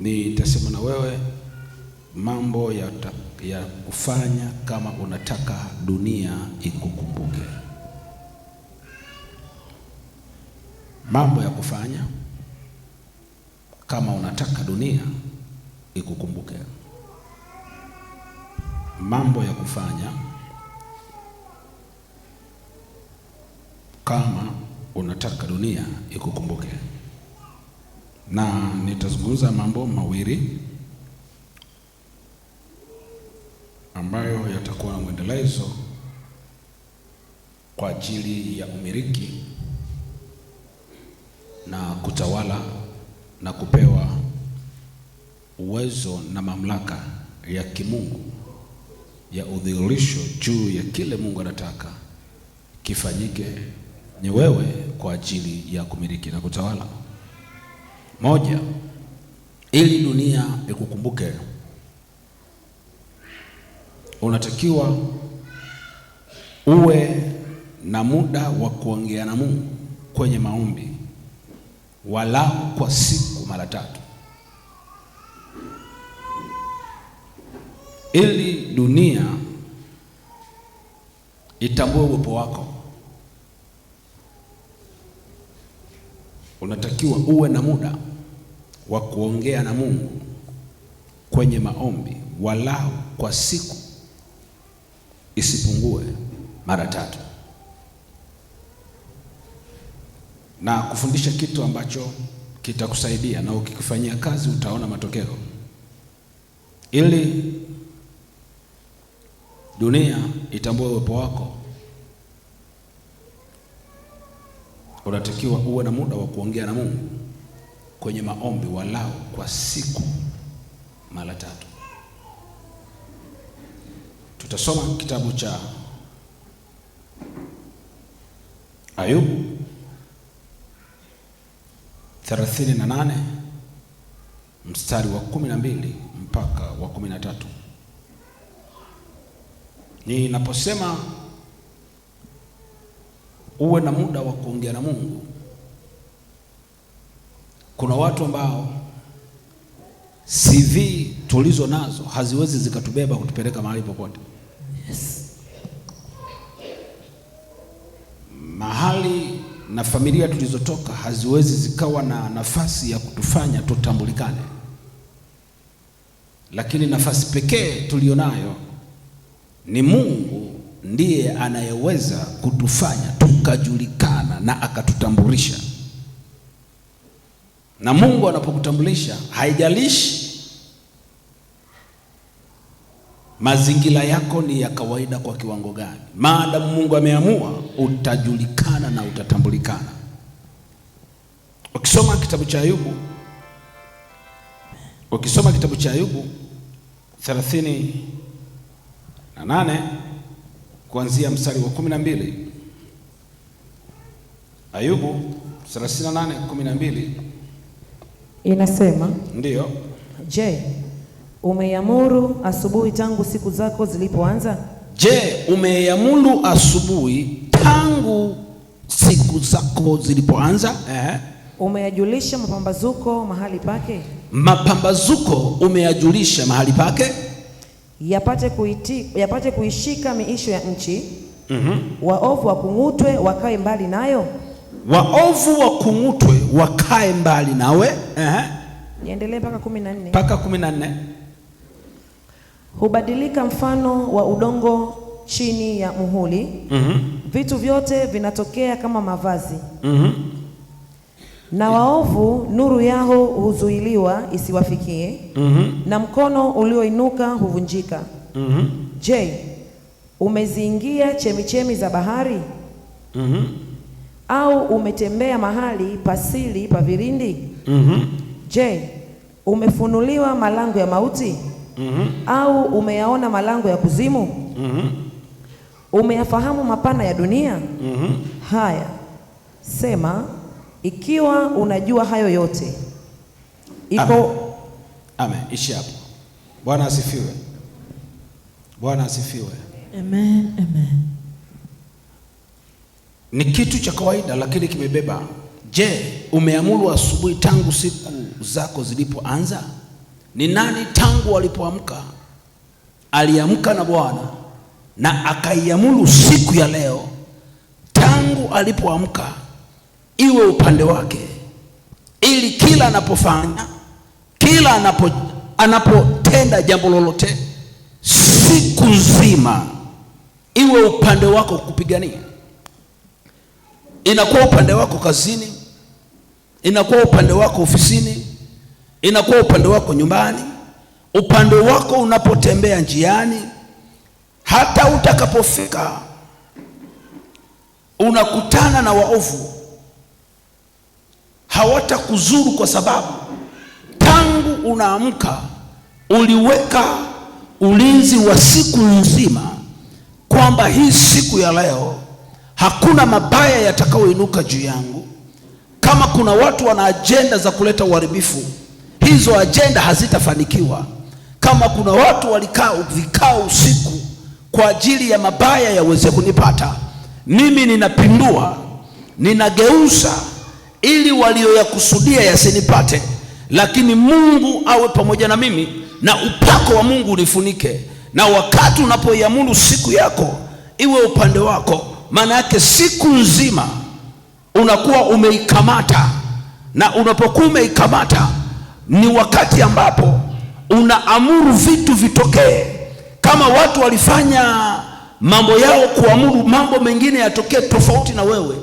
Nitasema na wewe mambo ya kufanya kama unataka dunia ikukumbuke. Mambo ya kufanya kama unataka dunia ikukumbuke. Mambo ya kufanya kama unataka dunia ikukumbuke. Na nitazungumza mambo mawili ambayo yatakuwa na mwendelezo kwa ajili ya umiliki na kutawala na kupewa uwezo na mamlaka ya kimungu ya udhihirisho juu ya kile Mungu anataka kifanyike ni wewe kwa ajili ya kumiliki na kutawala. Moja, ili dunia ikukumbuke, unatakiwa uwe na muda wa kuongea na Mungu kwenye maombi walau kwa siku mara 3. Ili dunia itambue uwepo wako, unatakiwa uwe na muda wa kuongea na Mungu kwenye maombi walau kwa siku isipungue mara 3, na kufundisha kitu ambacho kitakusaidia na ukikifanyia kazi utaona matokeo. Ili dunia itambue uwepo wako, unatakiwa uwe na muda wa kuongea na Mungu kwenye maombi walau kwa siku mara 3. Tutasoma kitabu cha Ayubu 38 mstari wa 12 mpaka wa 13. Ninaposema uwe na muda wa kuongea na Mungu, kuna watu ambao CV tulizo nazo haziwezi zikatubeba kutupeleka mahali popote. Yes. Mahali na familia tulizotoka haziwezi zikawa na nafasi ya kutufanya tutambulikane. Lakini nafasi pekee tulionayo ni Mungu ndiye anayeweza kutufanya tukajulikana na akatutambulisha. Na Mungu anapokutambulisha, haijalishi mazingira yako ni ya kawaida kwa kiwango gani, maadamu Mungu ameamua, utajulikana na utatambulikana. Ukisoma kitabu cha Ayubu 38 kuanzia mstari wa 12. Ayubu 38:12 inasema, ndiyo, je, umeiamuru asubuhi tangu siku zako zilipoanza? Je, umeiamuru asubuhi tangu siku zako zilipoanza? Umeyajulisha mapambazuko mahali pake? Mapambazuko umeyajulisha mahali pake, yapate kuishika miisho ya nchi. Waovu wakung'utwe wakae mbali nayo. Waovu wakung'utwe wakae mbali nawe. Niendelee mpaka 14. Mpaka 14. Hubadilika mfano wa udongo chini ya muhuri. Vitu vyote vinatokea kama mavazi. Na waovu nuru yao huzuiliwa isiwafikie. Na mkono ulioinuka huvunjika. Je, umeziingia chemichemi za bahari? Au umetembea mahali pasili pa vilindi? Je, umefunuliwa malango ya mauti? Au umeyaona malango ya kuzimu? Umeyafahamu mapana ya dunia? Haya, sema, ikiwa unajua hayo yote. Amen. Ishi hapo. Bwana asifiwe. Bwana asifiwe. Amen. Ni kitu cha kawaida lakini kimebeba. Je, umeamuru asubuhi tangu siku zako zilipoanza? Ni nani tangu walipoamka aliamka na Bwana na akaiamuru siku ya leo tangu alipoamka iwe upande wake, ili kila anapofanya, kila anapotenda jambo lolote siku nzima iwe upande wako kupigania. Inakuwa upande wako kazini, inakuwa upande wako ofisini, inakuwa upande wako nyumbani, upande wako unapotembea njiani, hata utakapofika unakutana na waovu, hawatakuzuru kwa sababu tangu unaamka uliweka ulinzi wa siku nzima, kwamba hii siku ya leo hakuna mabaya yatakayoinuka juu yangu. Kama kuna watu wana ajenda za kuleta uharibifu, hizo ajenda hazitafanikiwa. Kama kuna watu walikaa vikao usiku kwa ajili ya mabaya yaweze kunipata, mimi ninapindua, ninageuza ili walioyakusudia yasinipate, lakini Mungu awe pamoja na mimi na upako wa Mungu unifunike. Na wakati unapoiamuru siku yako iwe upande wako, maana yake siku nzima unakuwa umeikamata, na unapokuwa umeikamata ni wakati ambapo unaamuru vitu vitokee. Kama watu walifanya mambo yao kuamuru mambo mengine yatokee tofauti na wewe,